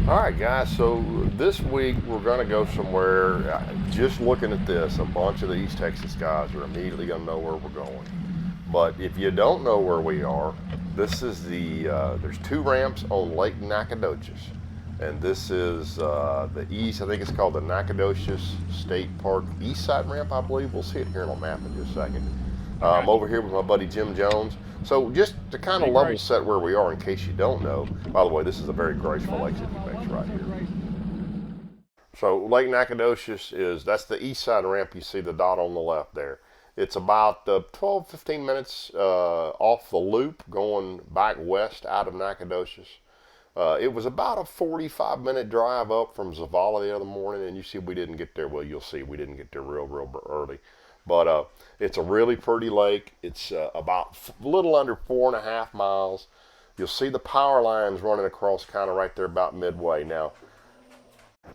All right, guys. So this week we're going to go somewhere. Just looking at this, a bunch of the East Texas guys are immediately going to know where we're going. But if you don't know where we are, this is there's two ramps on Lake Nacogdoches, and this is the east. I think it's called the Nacogdoches State Park East Side Ramp, I believe. We'll see it here on a map in just a second. Okay. I'm over here with my buddy Jim Jones. So just to kind of Hey, level Grace. set where we are, in case you don't know. By the way, this is a very graceful exit he makes right here. So Lake Nacogdoches that's the east side ramp. You see the dot on the left there. It's about 12, 15 minutes off the loop going back west out of Nacogdoches. It was about a 45-minute drive up from Zavala the other morning, and you see we didn't get there. Well, you'll see we didn't get there real early. But it's a really pretty lake. It's about a little under 4.5 miles. You'll see the power lines running across kind of right there about midway. Now,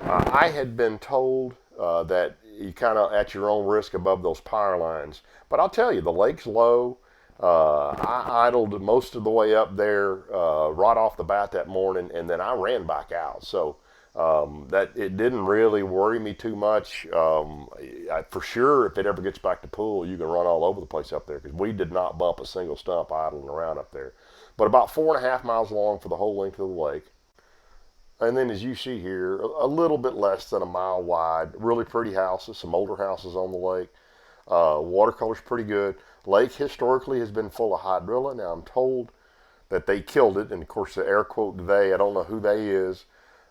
I had been told that you kind of at your own risk above those power lines. But I'll tell you, the lake's low. I idled most of the way up there right off the bat that morning, and then I ran back out. So that it didn't really worry me too much. For sure, if it ever gets back to pool, you can run all over the place up there because we did not bump a single stump idling around up there. But about 4.5 miles long for the whole length of the lake. And then, as you see here, a little bit less than a mile wide. Really pretty houses, some older houses on the lake. Watercolor's pretty good. Lake historically has been full of hydrilla. Now, I'm told that they killed it, and of course, the air quote they, I don't know who they is,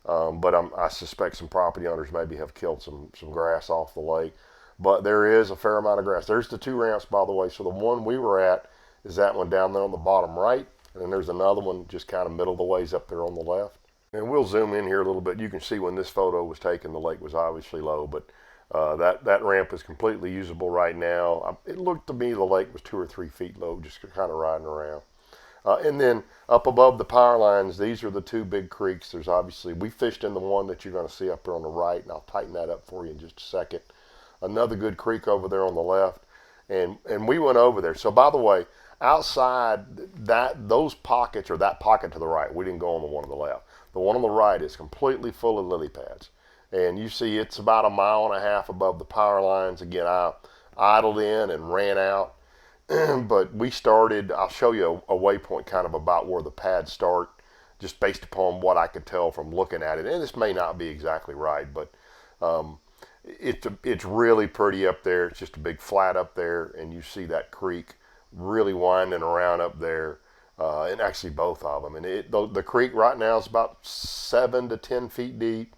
but I suspect some property owners maybe have killed some grass off the lake. But there is a fair amount of grass. There's the two ramps, by the way. So the one we were at is that one down there on the bottom right, and then there's another one just kind of middle of the ways up there on the left. And we'll zoom in here a little bit. You can see when this photo was taken, the lake was obviously low, but that ramp is completely usable right now. It looked to me the lake was 2 or 3 feet low, just kind of riding around. And then up above the power lines, these are the two big creeks. There's obviously, we fished in the one that you're going to see up there on the right, and I'll tighten that up for you in just a second. Another good creek over there on the left, and we went over there. So by the way, outside those pockets, or that pocket to the right, we didn't go on the one on the left. The one on the right is completely full of lily pads. And you see it's about 1.5 miles above the power lines. Again, I idled in and ran out. But we started, I'll show you a waypoint kind of about where the pads start, just based upon what I could tell from looking at it. And this may not be exactly right, but it's really pretty up there. It's just a big flat up there, and you see that creek really winding around up there. And actually both of them. And the creek right now is about 7 to 10 feet deep,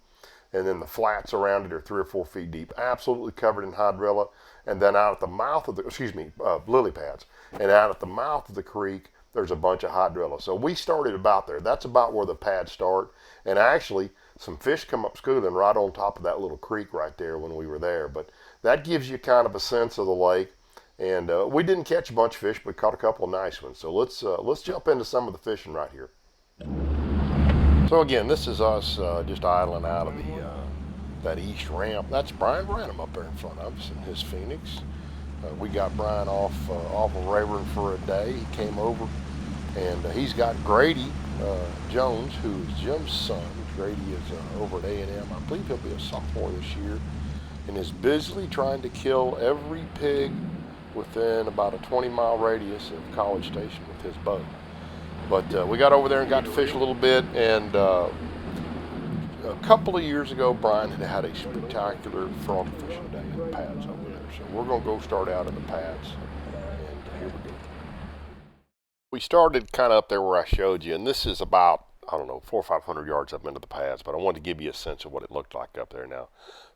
and then the flats around it are 3 or 4 feet deep, absolutely covered in hydrilla. And then out at the mouth of lily pads. And out at the mouth of the creek, there's a bunch of hydrilla. So we started about there. That's about where the pads start. And actually, some fish come up schooling right on top of that little creek right there when we were there. But that gives you kind of a sense of the lake. And we didn't catch a bunch of fish, but caught a couple of nice ones. So let's jump into some of the fishing right here. So again, this is us just idling out of that east ramp. That's Brian Branham up there in front of us in his Phoenix. We got Brian off of Rayburn for a day. He came over, and he's got Grady Jones, who is Jim's son. Grady is over at A&M. I believe he'll be a sophomore this year, and is busily trying to kill every pig within about a 20-mile radius of College Station with his boat. But we got over there and got to fish a little bit, and a couple of years ago, Brian had a spectacular frog fishing day in the pads over there. So we're going to go start out in the pads, and here we go. We started kind of up there where I showed you, and this is about, I don't know, 400 or 500 yards up into the pads, but I wanted to give you a sense of what it looked like up there. Now,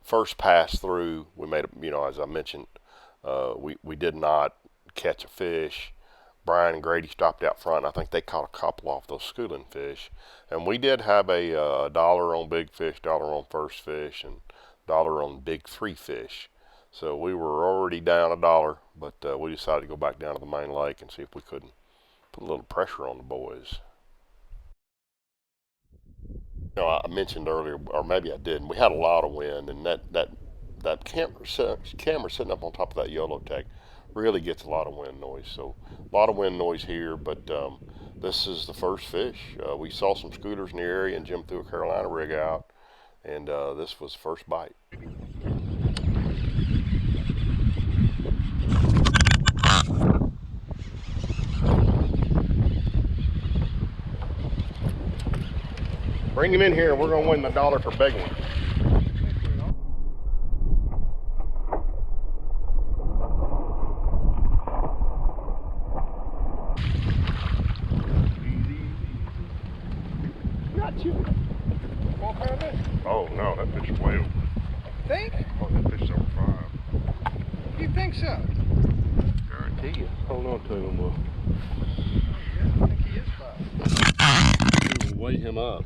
first pass through, we made, as I mentioned, we did not catch a fish. Brian and Grady stopped out front. I think they caught a couple off those schooling fish. And we did have a dollar on big fish, dollar on first fish, and dollar on big three fish. So we were already down $1, but we decided to go back down to the main lake and see if we couldn't put a little pressure on the boys. I mentioned earlier, or maybe I didn't, we had a lot of wind, and that camera sitting up on top of that YOLO tech really gets a lot of wind noise. So a lot of wind noise here, but this is the first fish. We saw some scooters in the area, and Jim threw a Carolina rig out, and this was the first bite. Bring him in here, and we're going to win the $1 for begging. Got you. 4-pound fish? Oh no, that fish is way over. Think? Oh, that fish is over 5. You think so? Guarantee you. Hold on to him. Yeah, I think he is 5. We'll weigh him up.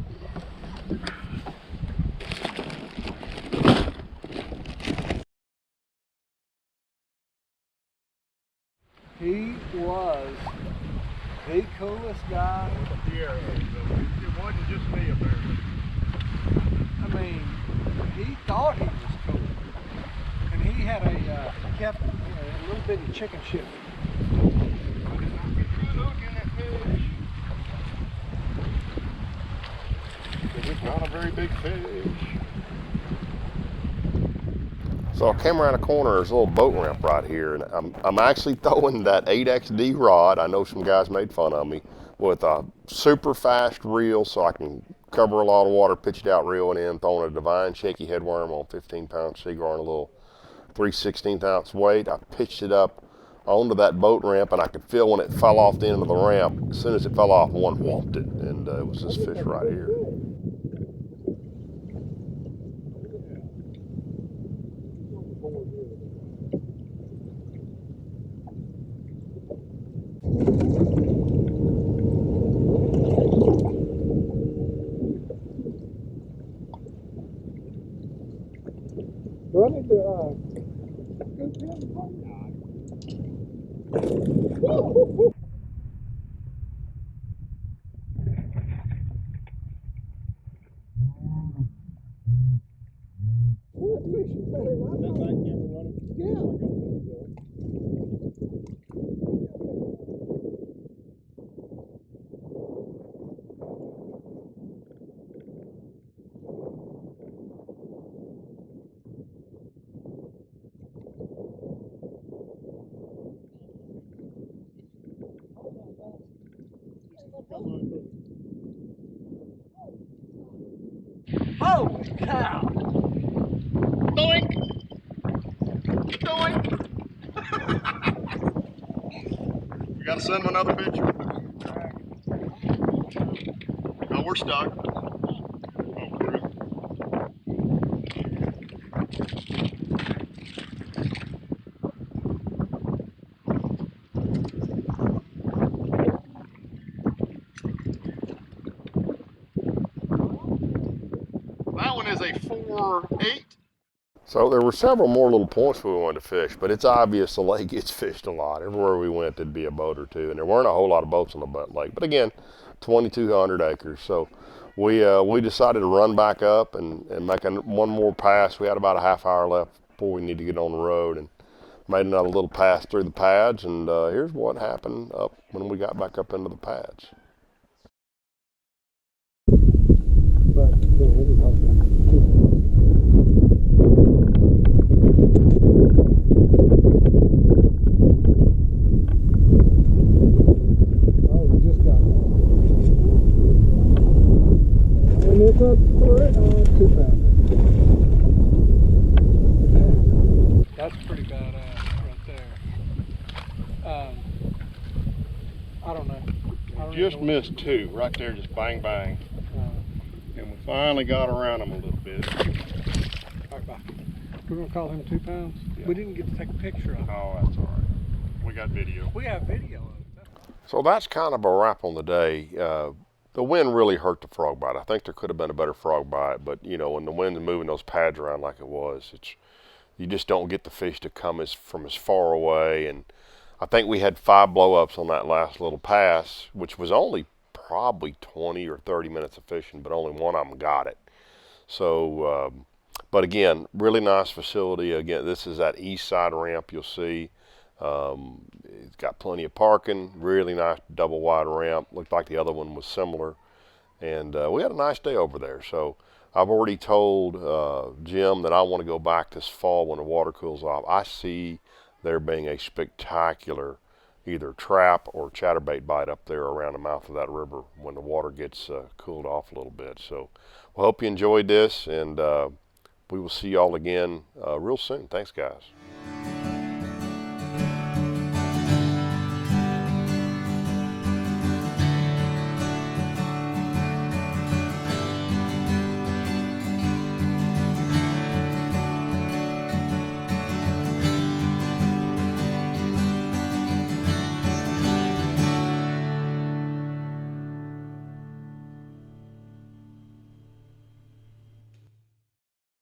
He was the coolest guy. Yeah, it wasn't just me apparently. I mean, he thought he was cool, and he had kept a little bitty chicken ship. It's not a very big fish. So I came around the corner, there's a little boat ramp right here, and I'm actually throwing that 8XD rod. I know some guys made fun of me, with a super fast reel so I can cover a lot of water, pitched out reeling in, throwing a divine shaky headworm on 15-pound seaguar and a little 3/16 ounce weight. I pitched it up onto that boat ramp, and I could feel when it fell off the end of the ramp, as soon as it fell off, one whomped it, and it was this fish right here. Do I need to Holy cow! Doink! Doink! You gotta send him another picture. No, we're stuck. That one is a 4.8. So there were several more little points we wanted to fish, but it's obvious the lake gets fished a lot. Everywhere we went, there'd be a boat or two, and there weren't a whole lot of boats on the lake. But again, 2,200 acres. So we decided to run back up and make one more pass. We had about a half hour left before we need to get on the road, and made another little pass through the pads. And here's what happened up when we got back up into the pads. It's a 2-pounder. That's pretty badass right there. I don't know. Just missed 2 right there, just bang bang. And we finally got around them a little bit. All right, bye. We're gonna call him 2 pounds. Yeah. We didn't get to take a picture of him. Oh, that's all right. We got video. We have video of it. So that's kind of a wrap on the day. The wind really hurt the frog bite. I think there could have been a better frog bite, but you know, when the wind's moving those pads around like it was, you just don't get the fish to come from as far away. And I think we had 5 blow-ups on that last little pass, which was only probably 20 or 30 minutes of fishing, but only one of them got it. So, but again, really nice facility. Again, this is that east side ramp you'll see. It's got plenty of parking, really nice double wide ramp. Looked like the other one was similar. And we had a nice day over there. So I've already told Jim that I want to go back this fall when the water cools off. I see there being a spectacular either trap or chatterbait bite up there around the mouth of that river when the water gets cooled off a little bit. So we hope you enjoyed this, and we will see y'all again real soon. Thanks, guys.